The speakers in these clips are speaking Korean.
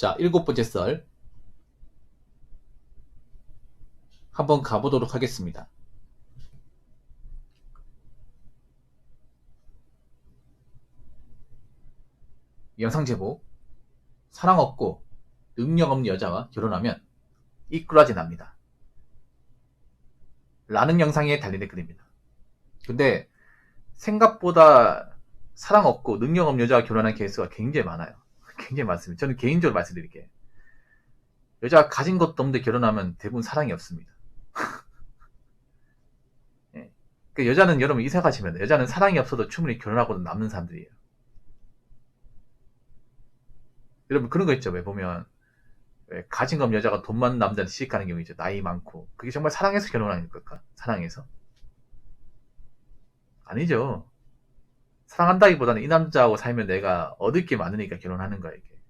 자, 7번째 썰 한번 가보도록 하겠습니다. 영상 제목, 사랑 없고 능력 없는 여자와 결혼하면 이꾸라지 납니다. 라는 영상에 달린 댓글입니다. 근데 생각보다 사랑 없고 능력 없는 여자와 결혼하는 케이스가 굉장히 많아요. 굉장히 많습니다. 저는 개인적으로 말씀드릴게요. 여자가 가진 것도 없는데 결혼하면 대부분 사랑이 없습니다. 예. 그 여자는 여러분 이생각하시면 돼요. 여자는 사랑이 없어도 충분히 결혼하고 남는 사람들이에요. 여러분 그런 거 있죠. 왜 보면 왜 가진 거 없는 여자가 돈 많은 남자한테 시집가는 경우 있죠. 나이 많고. 그게 정말 사랑해서 결혼하는 걸까? 사랑해서? 아니죠. 사랑한다기보다는 이 남자하고 살면 내가 얻을 게 많으니까 결혼하는 거야, 이게.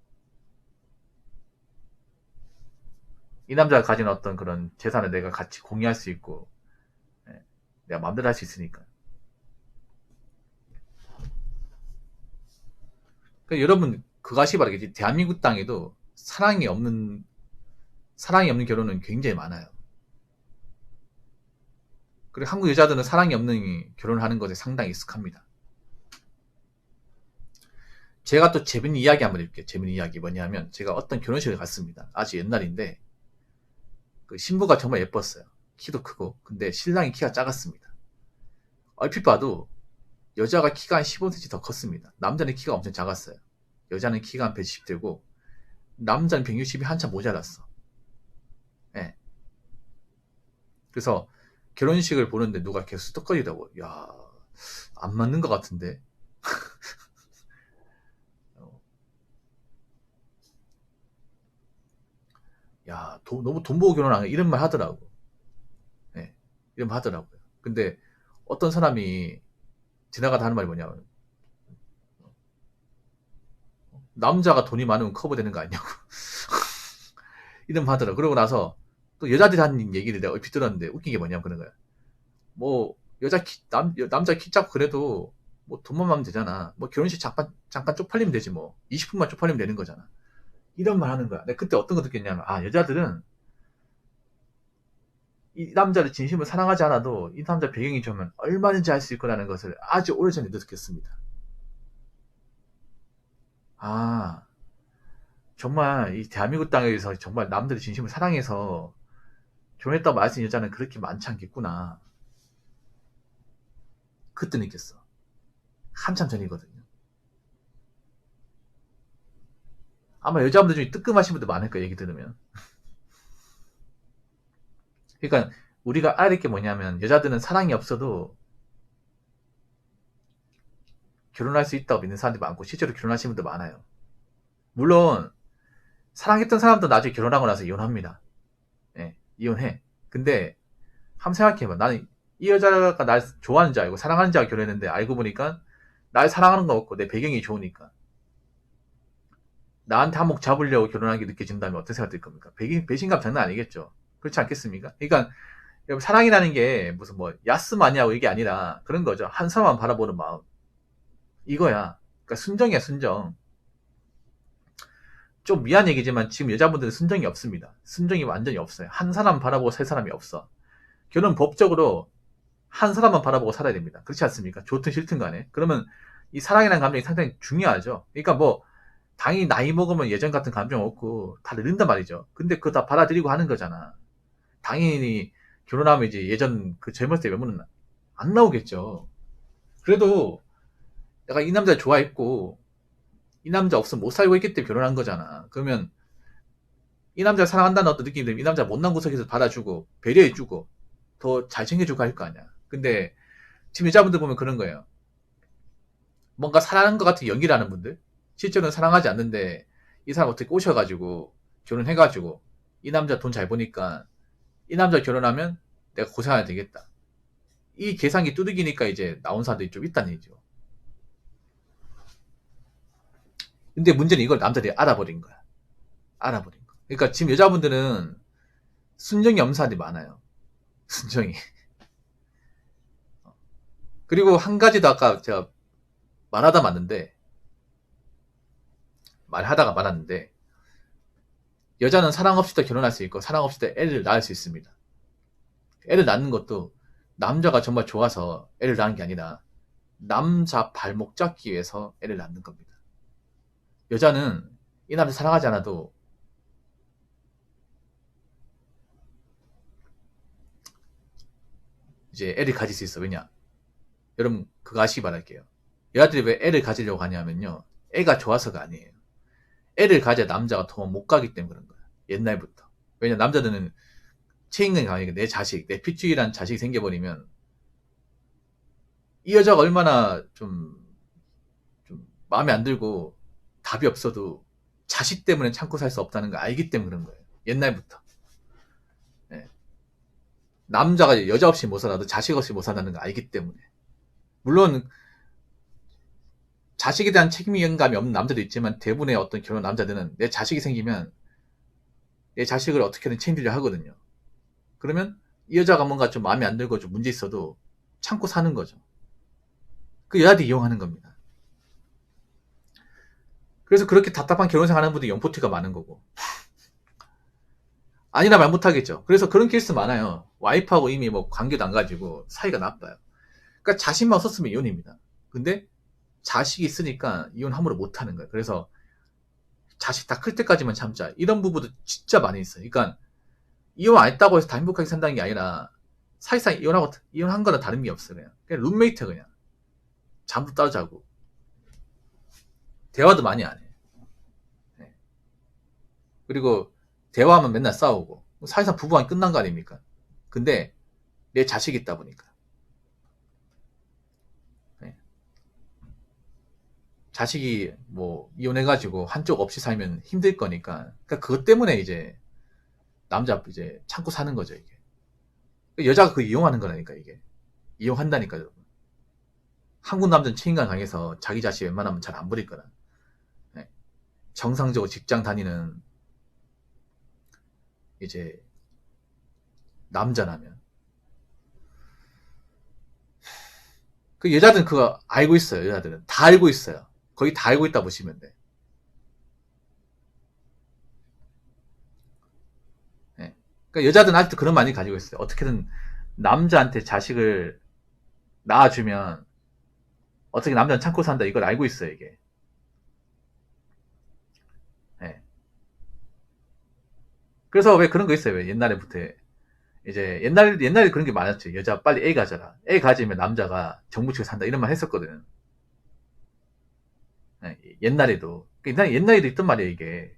이 남자가 가진 어떤 그런 재산을 내가 같이 공유할 수 있고, 예, 내가 마음대로 할 수 있으니까. 그러니까 여러분, 그거 아시기 바라겠지. 대한민국 땅에도 사랑이 없는 결혼은 굉장히 많아요. 그리고 한국 여자들은 사랑이 없는 결혼을 하는 것에 상당히 익숙합니다. 제가 또 재밌는 이야기 한번 해볼게요. 재밌는 이야기 뭐냐면, 제가 어떤 결혼식을 갔습니다. 아주 옛날인데, 그 신부가 정말 예뻤어요. 키도 크고. 근데 신랑이 키가 작았습니다. 얼핏 봐도 여자가 키가 한 15cm 더 컸습니다. 남자는 키가 엄청 작았어요. 여자는 키가 한 170 되고 남자는 160이 한참 모자랐어. 예. 그래서 결혼식을 보는데 누가 계속 수덕거리더라고. 야, 안 맞는 것 같은데. 야, 너무 돈 보고 결혼하는 이런 말 하더라고. 예. 이런 말 하더라고요. 근데 어떤 사람이 지나가다 하는 말이 뭐냐면, 남자가 돈이 많으면 커버되는 거 아니냐고. 이런 말 하더라고. 그러고 나서 또 여자들이 하는 얘기를 내가 얼핏 들었는데 웃긴 게 뭐냐면 그런 거야. 뭐 남자 키 작고 그래도 뭐 돈만 많으면 되잖아. 뭐 결혼식 잠깐 쪽팔리면 되지 뭐. 20분만 쪽팔리면 되는 거잖아. 이런 말 하는 거야. 내가 그때 어떤 거 느꼈냐면, 아, 여자들은 이 남자를 진심으로 사랑하지 않아도 이 남자 배경이 좋으면 얼마든지 할 수 있구나는 것을 아주 오래전에 느꼈습니다. 아, 정말 이 대한민국 땅에서 정말 남들이 진심을 사랑해서 결혼했다고 말하는 여자는 그렇게 많지 않겠구나. 그때 느꼈어. 한참 전이거든요. 아마 여자분들 중에 뜨끔하신 분들 많을 거야, 얘기 들으면. 그러니까 우리가 알아야 될 게 뭐냐면, 여자들은 사랑이 없어도 결혼할 수 있다고 믿는 사람들이 많고 실제로 결혼하시는 분들 많아요. 물론 사랑했던 사람도 나중에 결혼하고 나서 이혼합니다. 예, 이혼해. 근데 한번 생각해봐. 나는 이 여자가 날 좋아하는 줄 알고 사랑하는 줄 알고 결혼했는데 알고 보니까 날 사랑하는 거 없고 내 배경이 좋으니까 나한테 한몫 잡으려고 결혼한 게 느껴진다면 어떻게 생각될 겁니까? 배신감 장난 아니겠죠. 그렇지 않겠습니까? 그러니까 여러분, 사랑이라는 게 무슨 뭐 야스마냐고 이게 아니라 그런 거죠. 한 사람만 바라보는 마음, 이거야. 그러니까 순정이야, 순정. 좀 미안 얘기지만 지금 여자분들은 순정이 없습니다. 순정이 완전히 없어요. 한 사람 바라보고 살 사람이 없어. 결혼 법적으로 한 사람만 바라보고 살아야 됩니다. 그렇지 않습니까? 좋든 싫든 간에. 그러면 이 사랑이라는 감정이 상당히 중요하죠. 그러니까 뭐 당연히 나이 먹으면 예전 같은 감정 없고 다 늦는단 말이죠. 근데 그거 다 받아들이고 하는 거잖아. 당연히 결혼하면 이제 예전 그 젊었을 때 외모는 안 나오겠죠. 그래도 내가 이 남자 좋아했고 이 남자 없으면 못 살고 있기 때문에 결혼한 거잖아. 그러면 이 남자 사랑한다는 어떤 느낌이 들면 이 남자 못난 구석에서 받아주고 배려해주고 더 잘 챙겨주고 할 거 아니야. 근데 지금 여자분들 보면 그런 거예요. 뭔가 사랑하는 것 같은 연기를 하는 분들, 실제로는 사랑하지 않는데 이 사람 어떻게 꼬셔가지고 결혼해가지고 이 남자 돈 잘 버니까 이 남자 결혼하면 내가 고생해야 되겠다. 이 계산기 뚜둑이니까 이제 나온 사람들이 좀 있다는 얘기죠. 근데 문제는 이걸 남자들이 알아버린 거야. 알아버린 거. 그러니까 지금 여자분들은 순정이 없는 사람들이 많아요. 순정이. 그리고 한 가지 더 아까 제가 말하다가 말았는데 여자는 사랑 없이도 결혼할 수 있고 사랑 없이도 애를 낳을 수 있습니다. 애를 낳는 것도 남자가 정말 좋아서 애를 낳은 게 아니라 남자 발목 잡기 위해서 애를 낳는 겁니다. 여자는 이 남자 사랑하지 않아도 이제 애를 가질 수 있어. 왜냐? 여러분 그거 아시기 바랄게요. 여자들이 왜 애를 가지려고 하냐면요. 애가 좋아서가 아니에요. 애를 가져야 남자가 더 못 가기 때문에 그런 거야. 옛날부터. 왜냐 남자들은 책임감이 강하니까 내 자식, 내 핏줄이란 자식이 생겨버리면 이 여자가 얼마나 좀 마음에 안 들고 답이 없어도 자식 때문에 참고 살 수 없다는 걸 알기 때문에 그런 거예요. 옛날부터. 네. 남자가 여자 없이 못 살아도 자식 없이 못 산다는 걸 알기 때문에. 물론 자식에 대한 책임감이 없는 남자도 있지만 대부분의 어떤 결혼 남자들은 내 자식이 생기면 내 자식을 어떻게든 책임지려 하거든요. 그러면 이 여자가 뭔가 좀 마음에 안 들고 좀 문제 있어도 참고 사는 거죠. 그 여자들이 이용하는 겁니다. 그래서 그렇게 답답한 결혼생 하는 분들이 연포티가 많은 거고. 아니라 말 못하겠죠. 그래서 그런 케이스 많아요. 와이프하고 이미 뭐 관계도 안 가지고 사이가 나빠요. 그러니까 자신만 없었으면 이혼입니다. 근데 자식이 있으니까 이혼 함부로 못하는 거예요. 그래서 자식 다 클 때까지만 참자. 이런 부부도 진짜 많이 있어요. 그러니까 이혼 안 했다고 해서 다 행복하게 산다는 게 아니라 사실상 이혼한 거는 다른 게 없어요. 그냥 룸메이트 그냥 잠도 따로 자고 대화도 많이 안 해. 네. 그리고 대화하면 맨날 싸우고 사실상 부부관계 끝난 거 아닙니까? 근데 내 자식이 있다 보니까 네. 자식이 뭐 이혼해가지고 한쪽 없이 살면 힘들 거니까 그러니까 그것 때문에 이제 남자 이제 참고 사는 거죠 이게. 여자가 그 이용하는 거라니까 이게. 이용한다니까 여러분. 한국 남자는 책임감 강해서 자기 자식 웬만하면 잘 안 버릴 거라. 네. 정상적으로 직장 다니는 이제 남자라면 그 여자들은 그거 알고 있어요. 여자들은 다 알고 있어요. 거의 다 알고 있다 보시면 돼. 네. 그러니까 여자들은 아직도 그런 많이 가지고 있어요. 어떻게든 남자한테 자식을 낳아주면 어떻게 남자는 참고 산다 이걸 알고 있어요 이게. 네. 그래서 왜 그런 거 있어요. 왜 옛날에부터 이제 옛날에 그런 게 많았죠. 여자 빨리 애 가져라. 애 가지면 남자가 정부치고 산다 이런 말 했었거든. 네. 옛날에도 옛날에도 있던 말이에요 이게.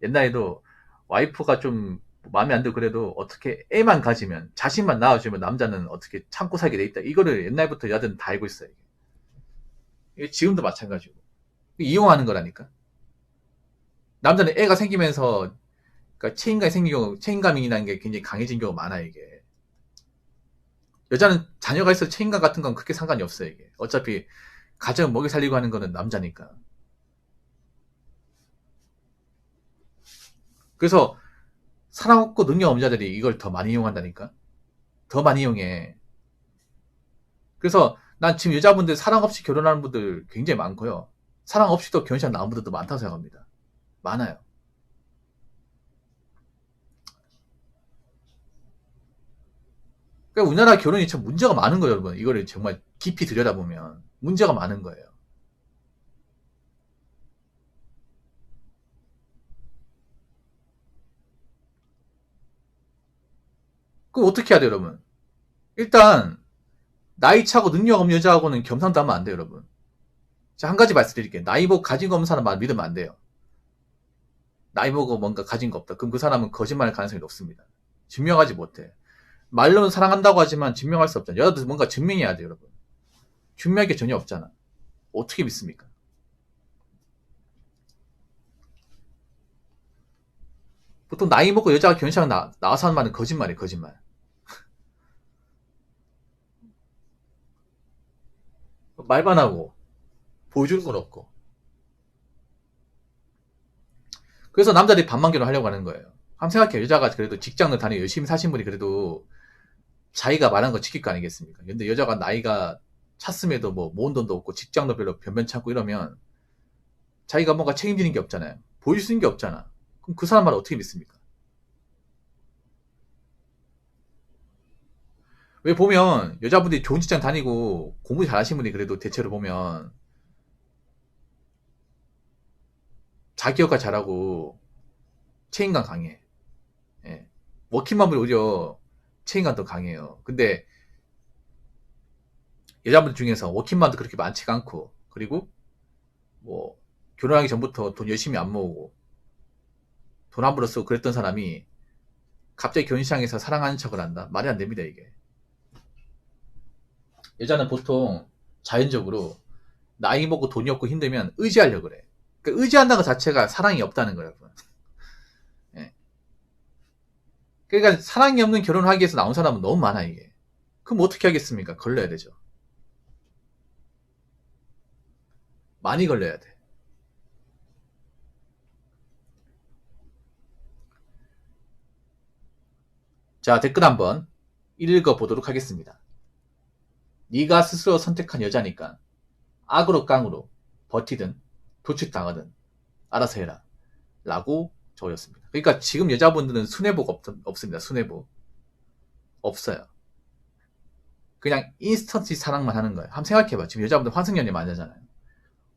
옛날에도 와이프가 좀 마음에 안 들고 그래도 어떻게 애만 가지면 자식만 낳아주면 남자는 어떻게 참고 살게 돼 있다. 이거를 옛날부터 여자들은 다 알고 있어요. 이게 지금도 마찬가지고 이용하는 거라니까. 남자는 애가 생기면서 그러니까 책임감이라는 게 굉장히 강해진 경우가 많아요 이게. 여자는 자녀가 있어도 책임감 같은 건 그렇게 상관이 없어요 이게. 어차피 가정 먹여 살리고 하는 거는 남자니까. 그래서 사랑 없고 능력 없는 자들이 이걸 더 많이 이용한다니까. 더 많이 이용해. 그래서 난 지금 여자분들 사랑 없이 결혼하는 분들 굉장히 많고요. 사랑 없이도 결혼식 나온 분들도 많다고 생각합니다. 많아요. 그러니까 우리나라 결혼이 참 문제가 많은 거예요, 여러분. 이거를 정말 깊이 들여다보면 문제가 많은 거예요. 그럼 어떻게 해야 돼요, 여러분? 일단 나이 차고 능력 없는 여자하고는 겸상도 하면 안 돼요, 여러분. 자, 한 가지 말씀드릴게요. 나이 보고 가진 거 없는 사람 말 믿으면 안 돼요. 나이 보고 뭔가 가진 거 없다. 그럼 그 사람은 거짓말할 가능성이 높습니다. 증명하지 못해. 말로는 사랑한다고 하지만 증명할 수 없잖아. 여자도 뭔가 증명해야 돼요, 여러분. 증명할 게 전혀 없잖아. 어떻게 믿습니까? 보통 나이 먹고 여자가 결혼식 나와서 하는 말은 거짓말이에요, 거짓말. 말만 하고 보여주는 건 없고. 그래서 남자들이 반만개로 하려고 하는 거예요. 한번 생각해요. 여자가 그래도 직장을 다니고 열심히 사신 분이 그래도 자기가 말한 거 지킬 거 아니겠습니까? 근데 여자가 나이가 찼음에도 뭐 모은 돈도 없고 직장도 별로 변변찮고 이러면 자기가 뭔가 책임지는 게 없잖아요. 보여줄 수 있는 게 없잖아. 그럼 그 사람 말을 어떻게 믿습니까? 왜 보면 여자분들이 좋은 직장 다니고 공부 잘하시는 분이 그래도 대체로 보면 자기효과 잘하고 책임감 강해. 예. 워킹맘들이 오히려 책임감 더 강해요. 근데 여자분들 중에서 워킹맘도 그렇게 많지가 않고, 그리고 뭐 결혼하기 전부터 돈 열심히 안 모으고 돈 안 벌었어 그랬던 사람이 갑자기 결혼시장에서 사랑하는 척을 한다? 말이 안 됩니다, 이게. 여자는 보통 자연적으로 나이 먹고 돈이 없고 힘들면 의지하려고 그래. 그러니까 의지한다는 것 자체가 사랑이 없다는 거예요. 예. 그러니까 사랑이 없는 결혼을 하기 위해서 나온 사람은 너무 많아, 이게. 그럼 어떻게 하겠습니까? 걸려야 되죠. 많이 걸려야 돼. 자, 댓글 한번 읽어보도록 하겠습니다. 네가 스스로 선택한 여자니까 악으로 깡으로 버티든 도축당하든 알아서 해라 라고 적었습니다. 그러니까 지금 여자분들은 순애복 없습니다. 순애복 없어요. 그냥 인스턴트 사랑만 하는 거예요. 한번 생각해봐. 지금 여자분들 환승연애 많이 하잖아요.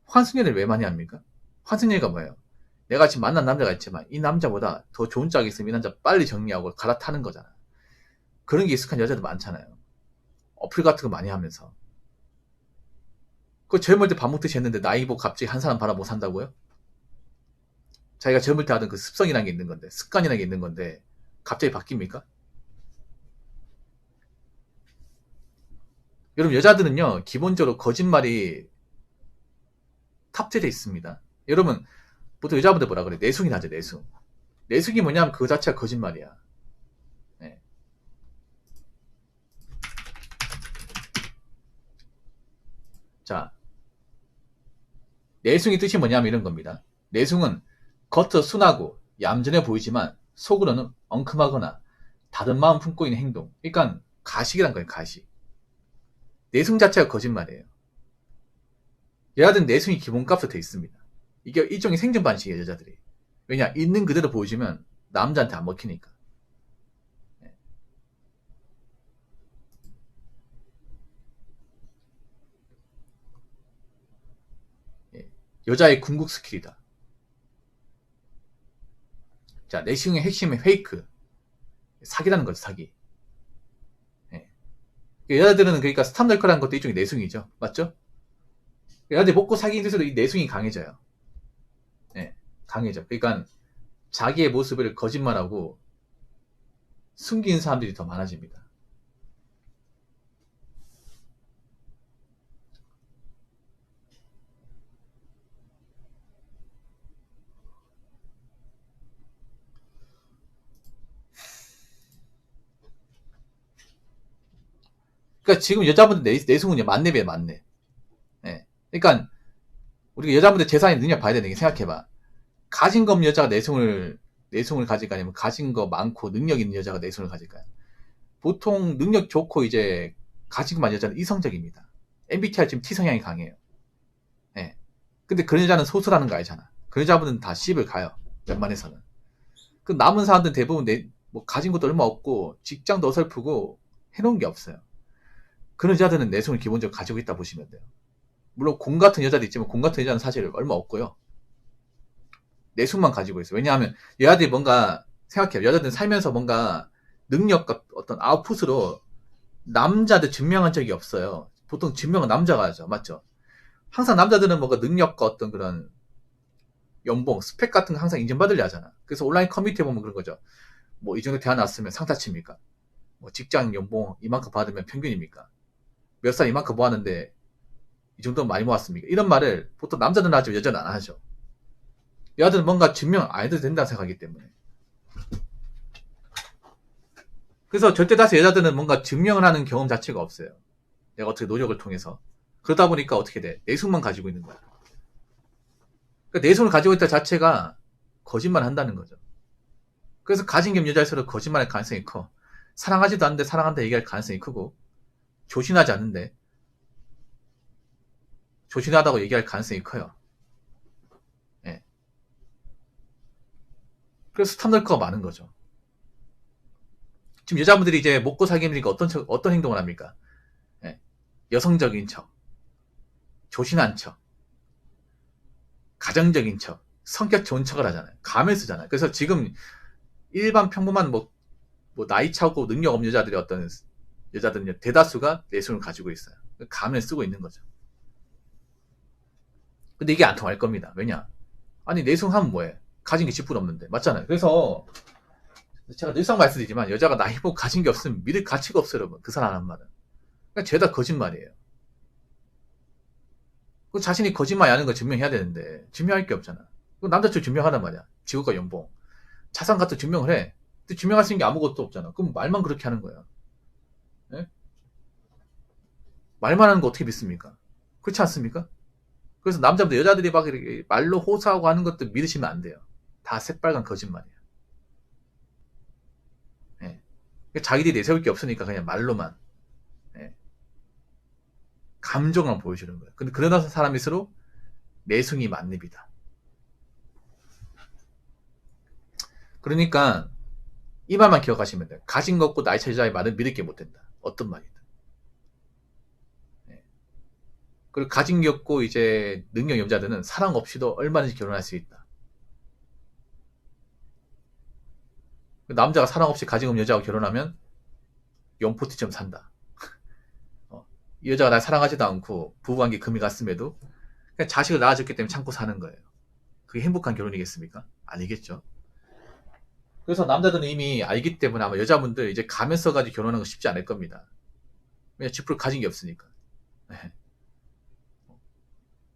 환승연애를 왜 많이 합니까? 환승연애가 뭐예요? 내가 지금 만난 남자가 있지만 이 남자보다 더 좋은 짝이 있으면 이 남자 빨리 정리하고 갈아타는 거잖아. 그런 게 익숙한 여자도 많잖아요. 어플 같은 거 많이 하면서. 그 젊을 때 밥 먹듯이 했는데 나이 보고 갑자기 한 사람 바라보고 산다고요? 자기가 젊을 때 하던 그 습성이라는 게 있는 건데, 습관이라는 게 있는 건데 갑자기 바뀝니까? 여러분, 여자들은요 기본적으로 거짓말이 탑재되어 있습니다. 여러분, 보통 여자분들 뭐라 그래? 내숭이 나죠, 내숭. 내숭이 뭐냐면 그거 자체가 거짓말이야. 네. 자, 내숭이 뜻이 뭐냐면 이런 겁니다. 내숭은 겉으로 순하고 얌전해 보이지만 속으로는 엉큼하거나 다른 마음 품고 있는 행동. 그러니까 가식이란 거예요, 가식. 내숭 자체가 거짓말이에요. 여자들은 내숭이 기본값으로 돼 있습니다. 이게 일종의 생존 반칙이에요, 여자들이. 왜냐, 있는 그대로 보여주면 남자한테 안 먹히니까. 여자의 궁극 스킬이다. 자, 내숭의 핵심은 페이크. 사기라는 거죠, 사기. 여자들은 그러니까 스탑널커라는 것도 일종의 내숭이죠. 맞죠? 여자들이 먹고 사귀는 데서도 이 내숭이 강해져요. 네, 강해져. 그러니까 자기의 모습을 거짓말하고 숨기는 사람들이 더 많아집니다. 그러니까 지금 여자분들 내숭은 만렙이에요, 만렙. 네. 그러니까 우리가 여자분들 재산의 능력 봐야 되는 게, 생각해봐. 가진 거 없는 여자가 내숭을 가질까, 아니면 가진 거 많고 능력 있는 여자가 내숭을 가질까요? 보통 능력 좋고 이제 가진 거 많은 여자는 이성적입니다. MBTI 지금 T성향이 강해요. 네. 근데 그런 여자는 소수라는 거 알잖아. 그 여자분은 다 C를 가요. 웬만해서는. 그 남은 사람들은 대부분 뭐 가진 것도 얼마 없고 직장도 어설프고 해놓은 게 없어요. 그런 여자들은 내숭을 기본적으로 가지고 있다 보시면 돼요. 물론 공 같은 여자도 있지만 공 같은 여자는 사실 얼마 없고요. 내숭만 가지고 있어요. 왜냐하면 여자들이 뭔가 생각해요. 여자들은 살면서 뭔가 능력과 어떤 아웃풋으로 남자한테 증명한 적이 없어요. 보통 증명은 남자가 하죠. 맞죠? 항상 남자들은 뭔가 능력과 어떤 그런 연봉, 스펙 같은 거 항상 인정받으려 하잖아. 그래서 온라인 커뮤니티에 보면 그런 거죠. 뭐 이 정도 대학 나왔으면 상타치입니까? 뭐 직장 연봉 이만큼 받으면 평균입니까? 몇 살 이만큼 모았는데 이 정도는 많이 모았습니까? 이런 말을 보통 남자들은 하지만 여자는 안 하죠. 여자들은 뭔가 증명 안 해도 된다고 생각하기 때문에. 그래서 절대 다수 여자들은 뭔가 증명을 하는 경험 자체가 없어요. 내가 어떻게 노력을 통해서. 그러다 보니까 어떻게 돼? 내숭만 가지고 있는 거야. 그러니까 내숭을 가지고 있다 자체가 거짓말 한다는 거죠. 그래서 가진 게 여자일수록 거짓말할 가능성이 커. 사랑하지도 않는데 사랑한다 얘기할 가능성이 크고, 조신하지 않는데 조신하다고 얘기할 가능성이 커요. 예. 그래서 스탑널커가 많은 거죠. 지금 여자분들이 이제 먹고 살기 힘드니까 어떤 행동을 합니까? 예. 여성적인 척, 조신한 척, 가정적인 척, 성격 좋은 척을 하잖아요. 가면 쓰잖아요. 그래서 지금 일반 평범한 나이 차고 능력 없는 여자들이 어떤 여자들은 대다수가 내숭을 가지고 있어요. 가면 쓰고 있는 거죠. 근데 이게 안 통할 겁니다. 왜냐? 아니 내숭하면 뭐해? 가진 게 10분 없는데 맞잖아요. 그래서 제가 늘상 말씀드리지만 여자가 나이 보고 가진 게 없으면 믿을 가치가 없어요, 여러분. 그 사람 하는 말은. 그러니까 죄다 거짓말이에요. 그 자신이 거짓말 하는 거 증명해야 되는데 증명할 게 없잖아. 그 남자처럼 증명하란 말이야. 직업과 연봉, 자산 같은 증명을 해. 근데 증명할 수 있는 게 아무것도 없잖아. 그럼 말만 그렇게 하는 거야. 예? 말만 하는 거 어떻게 믿습니까? 그렇지 않습니까? 그래서 남자분들 여자들이 막 이렇게 말로 호소하고 하는 것도 믿으시면 안 돼요. 다 새빨간 거짓말이에요. 예. 자기들이 내세울 게 없으니까 그냥 말로만, 예. 감정만 보여주는 거예요. 근데 그러다 사람일수록 내숭이 만렙이다. 그러니까 이 말만 기억하시면 돼요. 가진 거 없고 나이 차 여자의 말은 믿을 게 못 된다. 어떤 말이든. 예. 그리고 가진 게 없고 이제 능력 여자들은 사랑 없이도 얼마든지 결혼할 수 있다. 남자가 사랑 없이 가진 없는 여자하고 결혼하면 용포티처럼 산다. 이 여자가 날 사랑하지도 않고 부부관계 금이 갔음에도 그냥 자식을 낳아줬기 때문에 참고 사는 거예요. 그게 행복한 결혼이겠습니까? 아니겠죠. 그래서 남자들은 이미 알기 때문에 아마 여자분들 이제 가면 써가지고 결혼하는 거 쉽지 않을 겁니다. 왜냐 10% 가진 게 없으니까. 네.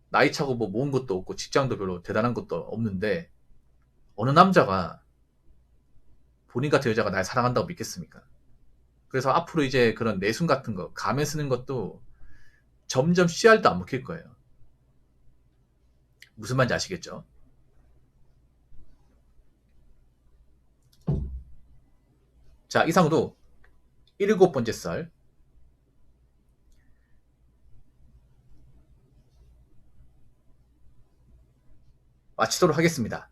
나이 차고 뭐 모은 것도 없고 직장도 별로 대단한 것도 없는데 어느 남자가 본인 같은 여자가 날 사랑한다고 믿겠습니까? 그래서 앞으로 이제 그런 내숭 같은 거 가면 쓰는 것도 점점 씨알도 안 먹힐 거예요. 무슨 말인지 아시겠죠? 자, 이상으로 7번째 썰 마치도록 하겠습니다.